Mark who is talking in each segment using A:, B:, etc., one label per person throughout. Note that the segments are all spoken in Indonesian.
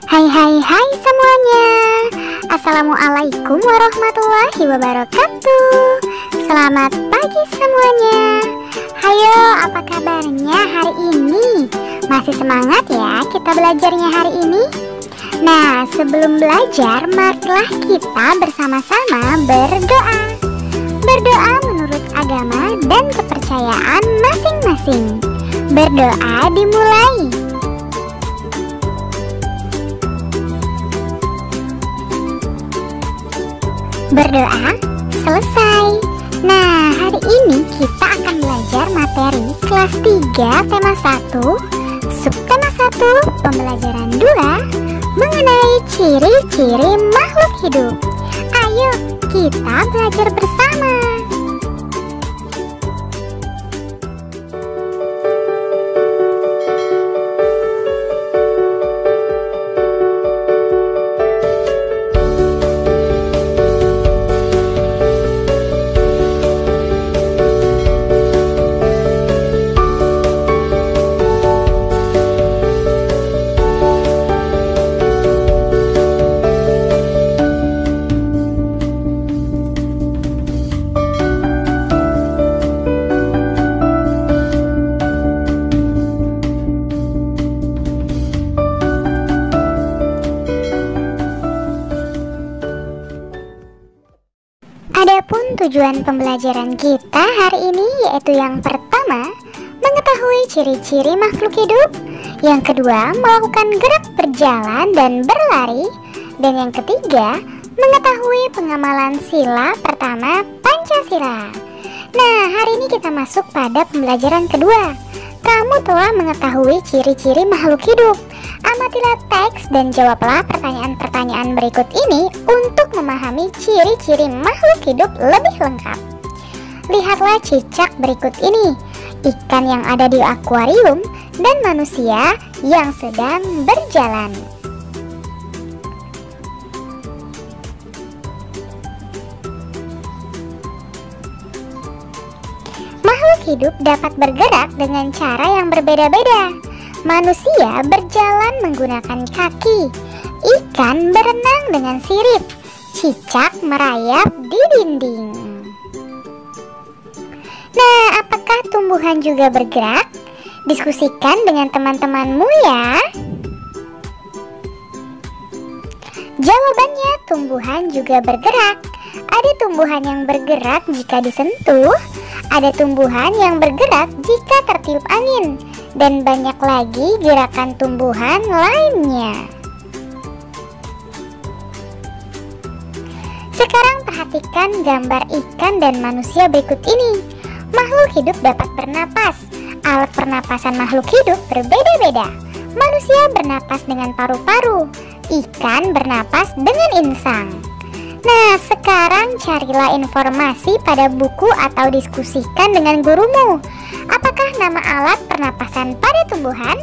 A: Hai semuanya. Assalamualaikum warahmatullahi wabarakatuh. Selamat pagi semuanya. Hayo, apa kabarnya hari ini? Masih semangat ya kita belajarnya hari ini? Nah, sebelum belajar, marilah kita bersama-sama berdoa. Berdoa menurut agama dan kepercayaan masing-masing. Berdoa dimulai. Berdoa selesai. Nah, hari ini kita akan belajar materi kelas 3 tema 1, subtema 1, pembelajaran 2 mengenai ciri-ciri makhluk hidup. Ayo kita belajar bersama. Adapun tujuan pembelajaran kita hari ini yaitu yang pertama, mengetahui ciri-ciri makhluk hidup. Yang kedua, melakukan gerak berjalan dan berlari. Dan yang ketiga, mengetahui pengamalan sila pertama Pancasila. Nah, hari ini kita masuk pada pembelajaran kedua. Kamu telah mengetahui ciri-ciri makhluk hidup. Amatilah teks dan jawablah pertanyaan-pertanyaan berikut ini untuk memahami ciri-ciri makhluk hidup lebih lengkap. Lihatlah cicak berikut ini, ikan yang ada di akuarium dan manusia yang sedang berjalan. Makhluk hidup dapat bergerak dengan cara yang berbeda-beda. Manusia berjalan menggunakan kaki, ikan berenang dengan sirip, cicak merayap di dinding. Nah, apakah tumbuhan juga bergerak? Diskusikan dengan teman-temanmu ya. Jawabannya, tumbuhan juga bergerak. Ada tumbuhan yang bergerak jika disentuh, ada tumbuhan yang bergerak jika tertiup angin, dan banyak lagi gerakan tumbuhan lainnya. Sekarang perhatikan gambar ikan dan manusia berikut ini. Makhluk hidup dapat bernapas. Alat pernapasan makhluk hidup berbeda-beda. Manusia bernapas dengan paru-paru, ikan bernapas dengan insang. Nah, sekarang carilah informasi pada buku atau diskusikan dengan gurumu. Apakah nama alat pernapasan pada tumbuhan?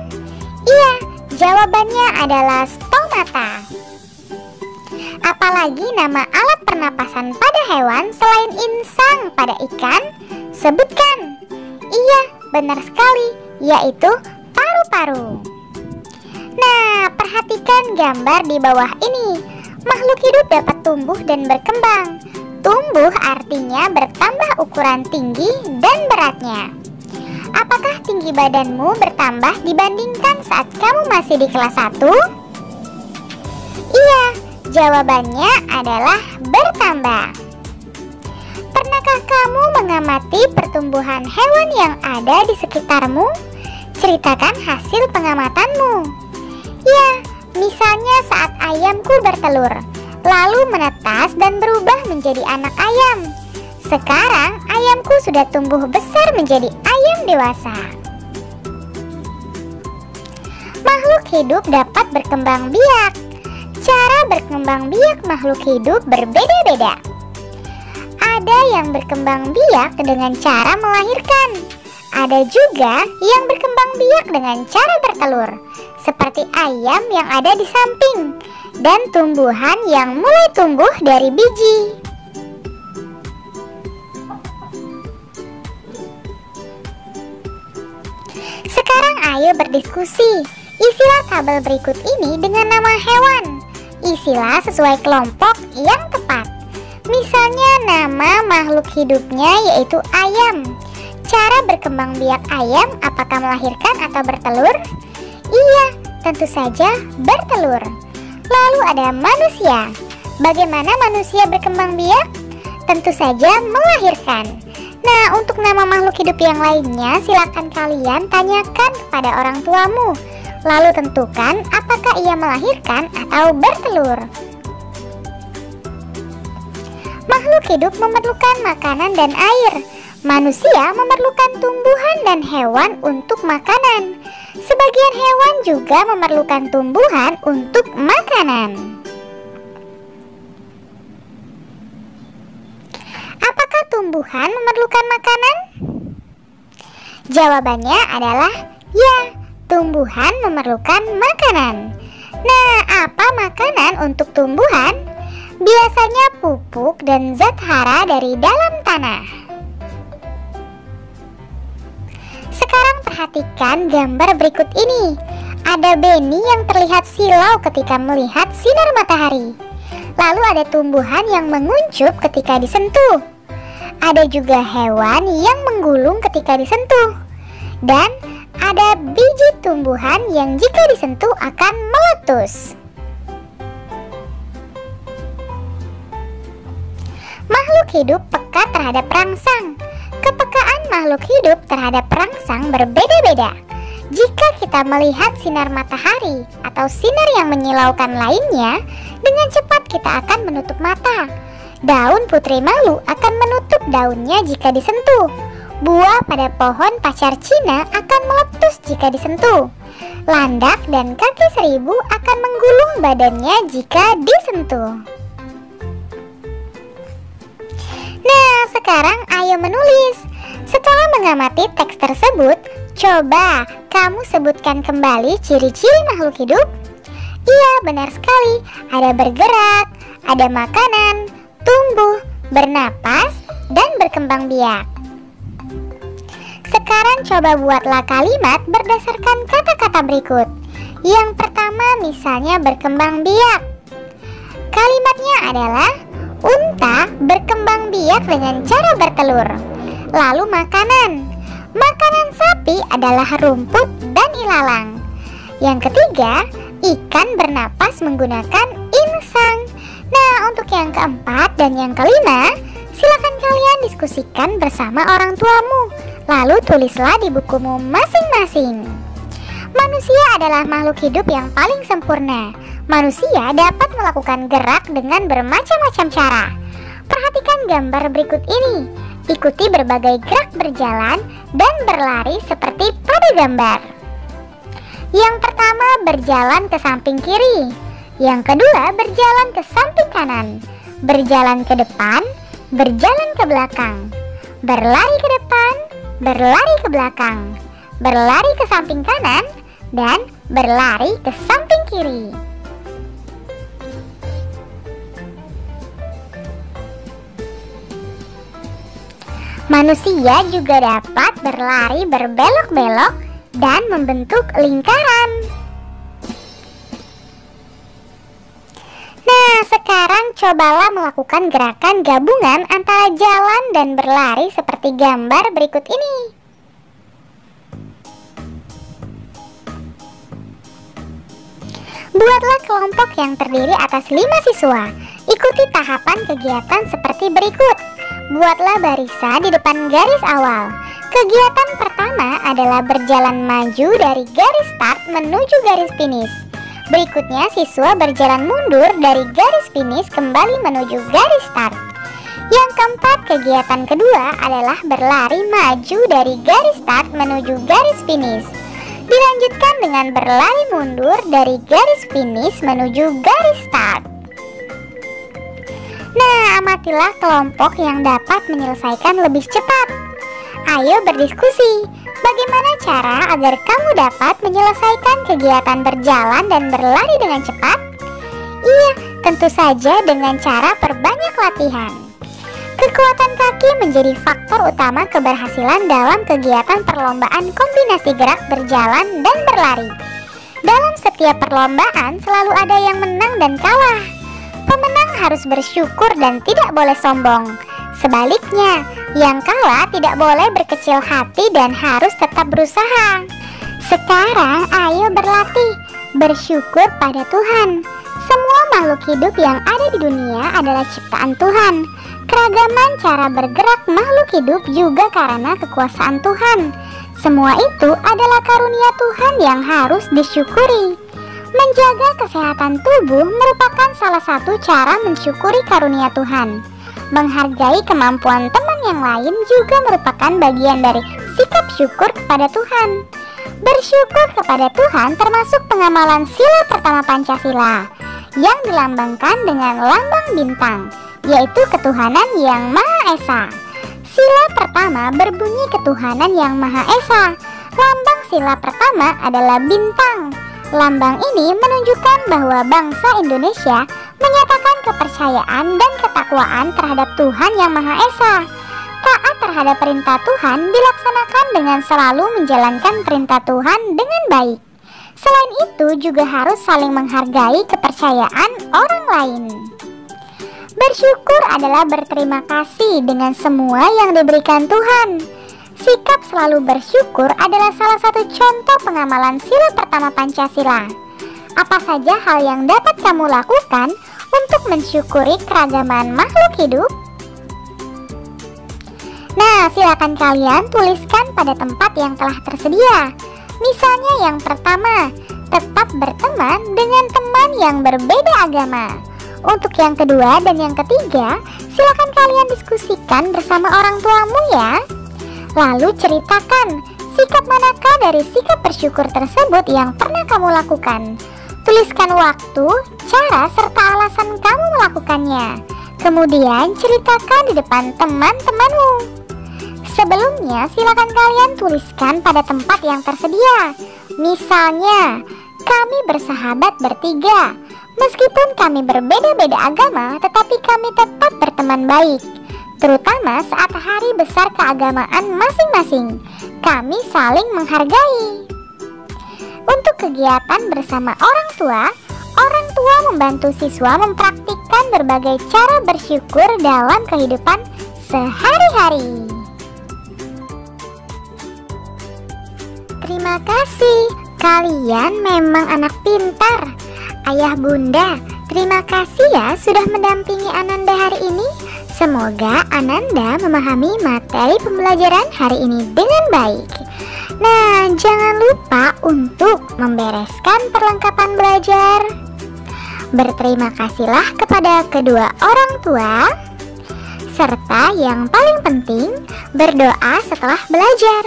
A: Iya, jawabannya adalah stomata. Apalagi nama alat pernapasan pada hewan selain insang pada ikan? Sebutkan. Iya, benar sekali, yaitu paru-paru. Nah, perhatikan gambar di bawah ini. Makhluk hidup dapat tumbuh dan berkembang. Tumbuh artinya bertambah ukuran tinggi dan beratnya. Apakah tinggi badanmu bertambah dibandingkan saat kamu masih di kelas 1? Iya, jawabannya adalah bertambah. Pernahkah kamu mengamati pertumbuhan hewan yang ada di sekitarmu? Ceritakan hasil pengamatanmu. Ya, misalnya saat ayamku bertelur, lalu menetas dan berubah menjadi anak ayam. Sekarang ayamku sudah tumbuh besar menjadi ayam dewasa. Makhluk hidup dapat berkembang biak. Cara berkembang biak makhluk hidup berbeda-beda. Ada yang berkembang biak dengan cara melahirkan. Ada juga yang berkembang biak dengan cara bertelur, seperti ayam yang ada di samping, dan tumbuhan yang mulai tumbuh dari biji. Sekarang ayo berdiskusi. Isilah tabel berikut ini dengan nama hewan. Isilah sesuai kelompok yang tepat. Misalnya nama makhluk hidupnya yaitu ayam. Cara berkembang biak ayam apakah melahirkan atau bertelur? Iya, tentu saja bertelur. Lalu ada manusia. Bagaimana manusia berkembang biak? Tentu saja melahirkan. Nah, untuk nama makhluk hidup yang lainnya, silakan kalian tanyakan kepada orang tuamu. Lalu tentukan apakah ia melahirkan atau bertelur. Makhluk hidup memerlukan makanan dan air. Manusia memerlukan tumbuhan dan hewan untuk makanan. Sebagian hewan juga memerlukan tumbuhan untuk makanan. Apakah tumbuhan memerlukan makanan? Jawabannya adalah ya, tumbuhan memerlukan makanan. Nah, apa makanan untuk tumbuhan? Biasanya pupuk dan zat hara dari dalam tanah. Sekarang perhatikan gambar berikut ini. Ada benih yang terlihat silau ketika melihat sinar matahari. Lalu ada tumbuhan yang menguncup ketika disentuh. Ada juga hewan yang menggulung ketika disentuh. Dan ada biji tumbuhan yang jika disentuh akan meletus. Makhluk hidup peka terhadap rangsang. Kepekaan makhluk hidup terhadap rangsang berbeda-beda. Jika kita melihat sinar matahari atau sinar yang menyilaukan lainnya, dengan cepat kita akan menutup mata. Daun putri malu akan menutup daunnya jika disentuh. Buah pada pohon pacar Cina akan meletus jika disentuh. Landak dan kaki seribu akan menggulung badannya jika disentuh. Nah, sekarang ayo menulis. Setelah mengamati teks tersebut, coba kamu sebutkan kembali ciri-ciri makhluk hidup. Iya, benar sekali. Ada bergerak, ada makanan, tumbuh, bernapas, dan berkembang biak. Sekarang coba buatlah kalimat berdasarkan kata-kata berikut. Yang pertama misalnya berkembang biak. Kalimatnya adalah unta berkembang biak dengan cara bertelur. Lalu makanan. Makanan sapi adalah rumput dan ilalang. Yang ketiga, ikan bernapas menggunakan insang. Nah, untuk yang keempat dan yang kelima, silakan kalian diskusikan bersama orang tuamu. Lalu tulislah di bukumu masing-masing. Manusia adalah makhluk hidup yang paling sempurna. Manusia dapat melakukan gerak dengan bermacam-macam cara. Perhatikan gambar berikut ini. Ikuti berbagai gerak berjalan dan berlari seperti pada gambar. Yang pertama, berjalan ke samping kiri. Yang kedua, berjalan ke samping kanan. Berjalan ke depan, berjalan ke belakang. Berlari ke depan, berlari ke belakang. Berlari ke samping kanan, dan berlari ke samping kiri. Manusia juga dapat berlari berbelok-belok dan membentuk lingkaran. Nah, sekarang cobalah melakukan gerakan gabungan antara jalan dan berlari seperti gambar berikut ini. Buatlah kelompok yang terdiri atas 5 siswa. Ikuti tahapan kegiatan seperti berikut. Buatlah barisan di depan garis awal. Kegiatan pertama adalah berjalan maju dari garis start menuju garis finish. Berikutnya siswa berjalan mundur dari garis finish kembali menuju garis start. Yang keempat, kegiatan kedua adalah berlari maju dari garis start menuju garis finish. Dilanjutkan dengan berlari mundur dari garis finish menuju garis start. Nah, amatilah kelompok yang dapat menyelesaikan lebih cepat. Ayo berdiskusi, bagaimana cara agar kamu dapat menyelesaikan kegiatan berjalan dan berlari dengan cepat? Iya, tentu saja dengan cara perbanyak latihan. Kekuatan kaki menjadi faktor utama keberhasilan dalam kegiatan perlombaan kombinasi gerak berjalan dan berlari. Dalam setiap perlombaan selalu ada yang menang dan kalah. Pemenang harus bersyukur dan tidak boleh sombong. Sebaliknya, yang kalah tidak boleh berkecil hati dan harus tetap berusaha. Sekarang ayo berlatih, bersyukur pada Tuhan. Semua makhluk hidup yang ada di dunia adalah ciptaan Tuhan. Keragaman cara bergerak makhluk hidup juga karena kekuasaan Tuhan. Semua itu adalah karunia Tuhan yang harus disyukuri. Menjaga kesehatan tubuh merupakan salah satu cara mensyukuri karunia Tuhan. Menghargai kemampuan teman yang lain juga merupakan bagian dari sikap syukur kepada Tuhan. Bersyukur kepada Tuhan termasuk pengamalan sila pertama Pancasila yang dilambangkan dengan lambang bintang, yaitu ketuhanan yang Maha Esa. Sila pertama berbunyi ketuhanan yang Maha Esa. Lambang sila pertama adalah bintang. Lambang ini menunjukkan bahwa bangsa Indonesia menyatakan kepercayaan dan ketakwaan terhadap Tuhan yang Maha Esa. Taat terhadap perintah Tuhan dilaksanakan dengan selalu menjalankan perintah Tuhan dengan baik. Selain itu juga harus saling menghargai kepercayaan orang lain. Bersyukur adalah berterima kasih dengan semua yang diberikan Tuhan. Sikap selalu bersyukur adalah salah satu contoh pengamalan sila pertama Pancasila. Apa saja hal yang dapat kamu lakukan untuk mensyukuri keragaman makhluk hidup? Nah, silakan kalian tuliskan pada tempat yang telah tersedia. Misalnya yang pertama, tetap berteman dengan teman yang berbeda agama. Untuk yang kedua dan yang ketiga, silakan kalian diskusikan bersama orang tuamu ya. Lalu ceritakan, sikap manakah dari sikap bersyukur tersebut yang pernah kamu lakukan. Tuliskan waktu, cara, serta alasan kamu melakukannya. Kemudian ceritakan di depan teman-temanmu. Sebelumnya, silakan kalian tuliskan pada tempat yang tersedia. Misalnya, kami bersahabat bertiga. Meskipun kami berbeda-beda agama, tetapi kami tetap berteman baik. Terutama saat hari besar keagamaan masing-masing. Kami saling menghargai. Untuk kegiatan bersama orang tua membantu siswa mempraktikkan berbagai cara bersyukur dalam kehidupan sehari-hari. Terima kasih, kalian memang anak pintar. Ayah bunda, terima kasih ya sudah mendampingi Ananda hari ini. Semoga Ananda memahami materi pembelajaran hari ini dengan baik. Nah, jangan lupa untuk membereskan perlengkapan belajar. Berterima kasihlah kepada kedua orang tua. Serta yang paling penting, berdoa setelah belajar.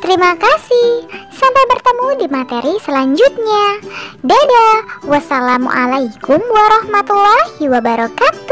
A: Terima kasih. Sampai bertemu di materi selanjutnya. Dadah. Wassalamualaikum warahmatullahi wabarakatuh.